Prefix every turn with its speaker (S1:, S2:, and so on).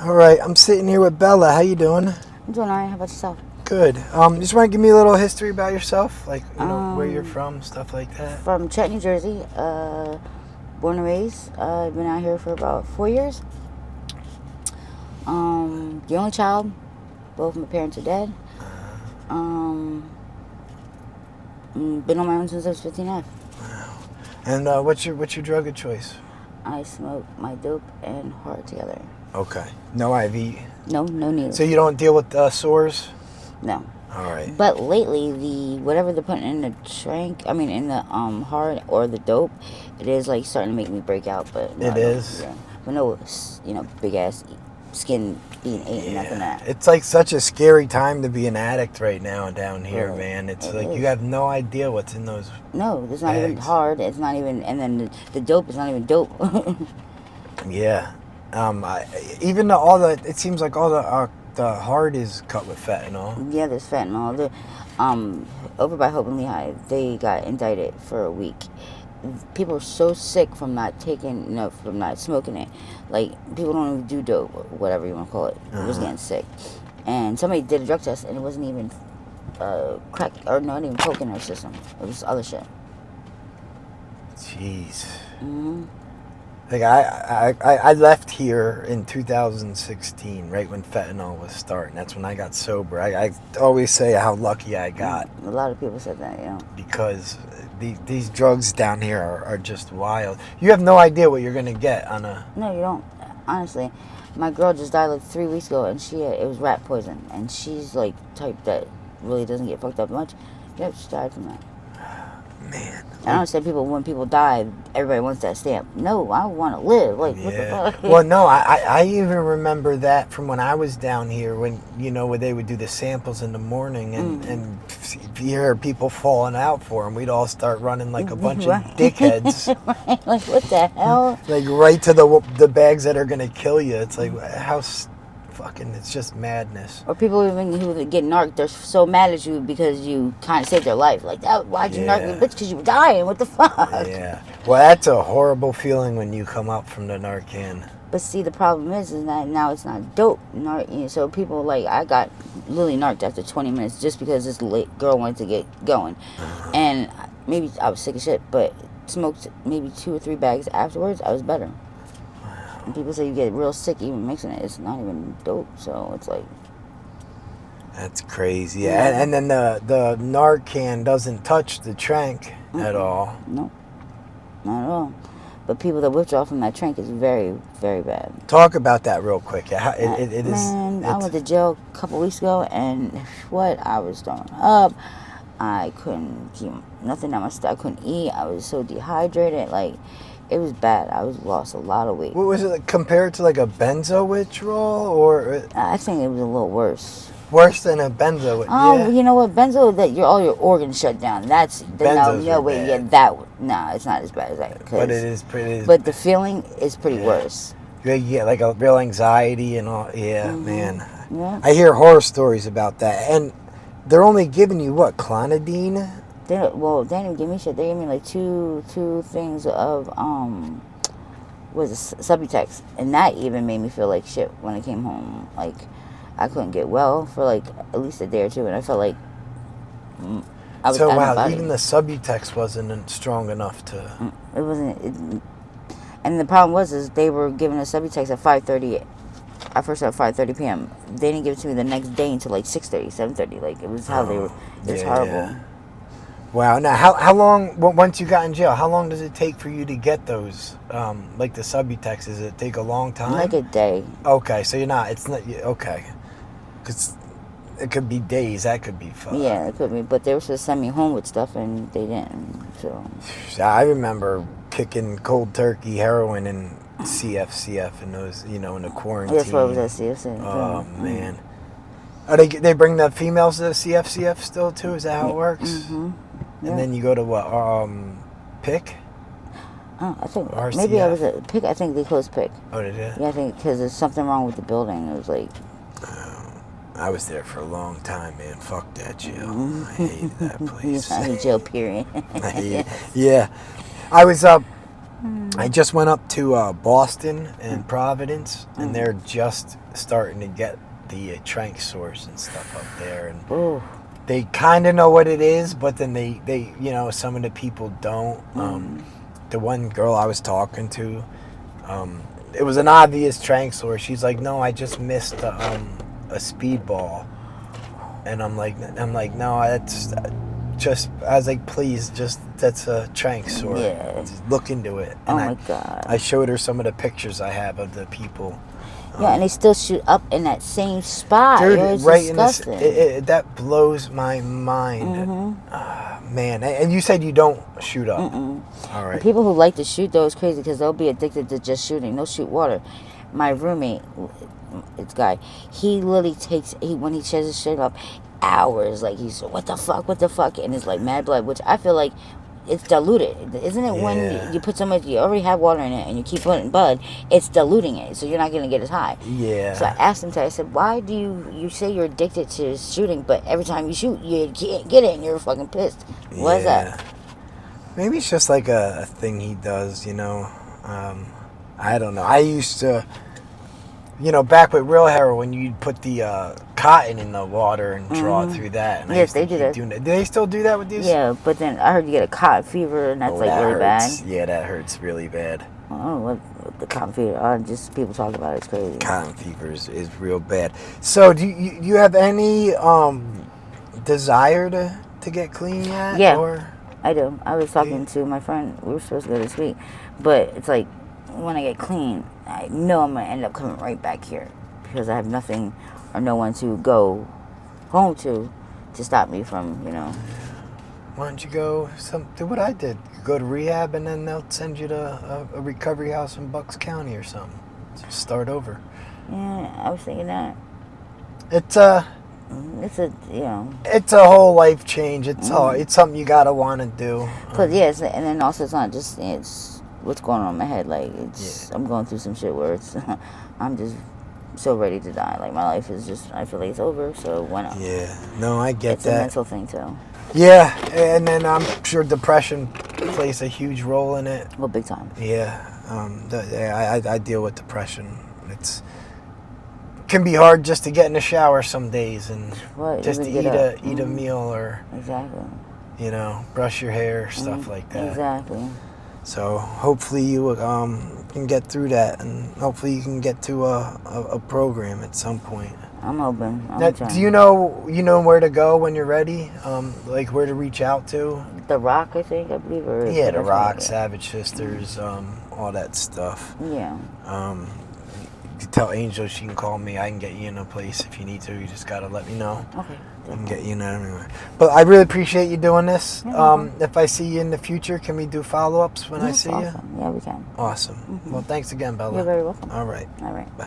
S1: All right, I'm sitting here with Bella. How you doing?
S2: I'm doing alright. How about yourself?
S1: Good. Just want to give me a little history about yourself, like where you're from, stuff like that.
S2: From Chet, New Jersey. Born and raised. I've been out here for about 4 years. The only child. Both my parents are dead. Been on my own since I was 15 and a half.
S1: Wow. And what's your drug of choice?
S2: I smoke my dope and heart together.
S1: Okay. No IV.
S2: No needle.
S1: So you don't deal with sores?
S2: No.
S1: All right.
S2: But lately, whatever they're putting in the in the heart or the dope, it is like starting to make me break out. But no,
S1: it is.
S2: Yeah. But no, big ass skin being ate and nothing that.
S1: It's like such a scary time to be an addict right now down here,
S2: Yeah,
S1: man. It's
S2: it
S1: like
S2: is.
S1: You have no idea what's in those.
S2: No, it's not even
S1: bags.
S2: hard. It's not even, and then the dope is not even dope.
S1: Yeah. It seems like all the heart is cut with fentanyl.
S2: Yeah, there's fentanyl. Over by Hope and Lehigh, they got indicted for a week. People are so sick from not from not smoking it. Like, people don't even do dope, or whatever you want to call it. It was getting sick. And somebody did a drug test, and it wasn't even crack, or not even coke in their system. It was other shit.
S1: Jeez.
S2: Mm-hmm.
S1: Like I left here in 2016, right when fentanyl was starting. That's when I got sober. I always say how lucky I got.
S2: A lot of people said that, yeah.
S1: Because these drugs down here are just wild. You have no idea what you're gonna get on a.
S2: No, you don't. Honestly, my girl just died like 3 weeks ago, and it was rat poison, and she's like type that really doesn't get fucked up much. Yep, she died from that.
S1: Man.
S2: I don't understand when people die, everybody wants that stamp. No, I want to live. Like, what the fuck?
S1: Well, no, I even remember that from when I was down here when, where they would do the samples in the morning and you hear people falling out for them, we'd all start running like a bunch of dickheads.
S2: Right? Like, what the hell?
S1: Like right to the bags that are going to kill you. It's like, how fucking, it's just madness.
S2: Or people even who get narked, they're so mad at you because you kind of saved their life. Like, why'd you narc me, bitch? Because you were dying. What the fuck?
S1: Yeah. Well, that's a horrible feeling when you come up from the Narcan.
S2: But see, the problem is that now it's not dope. So people, like, I got literally narked after 20 minutes just because this girl wanted to get going. And maybe I was sick as shit, but smoked maybe 2 or 3 bags afterwards, I was better. And people say you get real sick even mixing it. It's not even dope, so it's like...
S1: That's crazy. Yeah. And then the Narcan doesn't touch the trank at all.
S2: No, not at all. But people that withdraw from that trank is very, very bad.
S1: Talk about that real quick. I
S2: went to jail a couple weeks ago, and I was throwing up. I couldn't keep nothing on my stomach. I couldn't eat. I was so dehydrated. Like... It was bad. I lost a lot of weight.
S1: What was it like, compared to like a benzo withdrawal, or?
S2: I think it was a little worse.
S1: Worse than a benzo. Yeah.
S2: You know what? Benzo, all your organs shut down. That's
S1: Benzos
S2: no
S1: are
S2: way.
S1: bad.
S2: Yeah, it's not as bad as that.
S1: But it is pretty.
S2: But the feeling is pretty worse.
S1: You get like a real anxiety and all. Yeah, man.
S2: Yeah.
S1: I hear horror stories about that, and they're only giving you what, clonidine?
S2: They didn't give me shit. They gave me like two things of Subutex, and that even made me feel like shit when I came home. Like, I couldn't get well for like at least a day or two, and I felt like I was.
S1: So wow, even the Subutex wasn't strong enough to.
S2: It wasn't. And the problem was they were giving us Subutex at 5:30. I first at 5:30 p.m. They didn't give it to me the next day until like 6:30, 7:30. Like, it was how they were. It was horrible.
S1: Yeah. Wow. Now, how long, once you got in jail, how long does it take for you to get those, like the Subutex? Does it take a long time?
S2: Like a day.
S1: Okay, so okay. Because it could be days, that could be fun.
S2: Yeah, it could be, but they were supposed to send me home with stuff, and they didn't, so.
S1: I remember kicking cold turkey heroin and CFCF and those, in the quarantine.
S2: That's why I was at CFCF.
S1: Oh, man. Are they bring the females to the CFCF still, too? Is that how it works?
S2: Mm-hmm. Yeah.
S1: And then you go to what? PIC?
S2: I think
S1: RCF?
S2: maybe I was at PIC. I think they closed PIC.
S1: Oh, did it?
S2: Yeah, I think because there's something wrong with the building. It was like...
S1: I was there for a long time, man. Fuck that jail. I hated that place.
S2: I hate jail, period.
S1: Yeah. I was I just went up to Boston and Providence, and they're just starting to get the trank source and stuff up there, and they kind of know what it is, but then they some of the people don't. The one girl I was talking to, it was an obvious trank source. She's like, no, I just missed a speedball, and I'm like, no, that's just. I was like, please, just that's a trank source.
S2: Yeah.
S1: Just look into it. And
S2: my God.
S1: I showed her some of the pictures I have of the people.
S2: Yeah, and they still shoot up in that same spot.
S1: Dude,
S2: it's
S1: right
S2: disgusting.
S1: in this, that blows my mind. Man, and you said you don't shoot up. All right.
S2: And people who like to shoot, though, is crazy because they'll be addicted to just shooting. They'll shoot water. My roommate, this guy, he literally takes, when he sheds his shit up, hours. Like, he's, what the fuck? And it's like mad blood, which I feel like it's diluted. Isn't it when you put so much, you already have water in it and you keep putting blood, it's diluting it, so you're not going to get as high.
S1: Yeah.
S2: So I asked him, I said, why do you say you're addicted to shooting, but every time you shoot, you can't get it and you're fucking pissed? What is that?
S1: Maybe it's just like a thing he does, I don't know. I used to, back with real heroin, you'd put the cotton in the water and draw it through that. And
S2: yes, they do that.
S1: Do they still do that with these?
S2: Yeah, but then I heard you get a cotton fever, and that's
S1: that
S2: really
S1: hurts.
S2: bad.
S1: Yeah, that hurts really bad.
S2: I don't know what the cotton fever. Just people talk about it. It's crazy.
S1: Cotton fever is real bad. So, do you have any desire to get clean yet?
S2: Yeah,
S1: or?
S2: I do. I was talking to my friend. We were supposed to go this week, but it's like when I get clean, I know I'm gonna end up coming right back here because I have nothing or no one to go home to stop me from,
S1: Why don't you go do what I did? Go to rehab, and then they'll send you to a recovery house in Bucks County or something. Just start over.
S2: Yeah, I was thinking that.
S1: It's a whole life change. It's something you gotta want to do.
S2: Cause and then also it's not just what's going on in my head. Like I'm going through some shit where it's I'm just so ready to die. Like my life is just, I feel like it's over. So why not?
S1: Yeah, no, I get
S2: it's
S1: that.
S2: It's a mental thing too.
S1: Yeah, and then I'm sure depression plays a huge role in it.
S2: Well, big time.
S1: Yeah, I deal with depression. Can be hard just to get in the shower some days and just to eat a meal or brush your hair, stuff like that.
S2: Exactly.
S1: So hopefully you can get through that, and hopefully you can get to a program at some point.
S2: I'm hoping.
S1: Do you know where to go when you're ready? Like where to reach out to?
S2: The Rock, I believe.
S1: Yeah, The Rock, Savage Sisters, all that stuff.
S2: Yeah.
S1: You tell Angel she can call me. I can get you in a place if you need to. You just gotta let me know.
S2: Okay.
S1: I can get you in anywhere. But I really appreciate you doing this.
S2: Yeah,
S1: if I see you in the future, can we do follow-ups when I see you?
S2: Yeah, we can.
S1: Awesome. Well, thanks again, Bella.
S2: You're very welcome.
S1: All right.
S2: All right.
S1: Bye.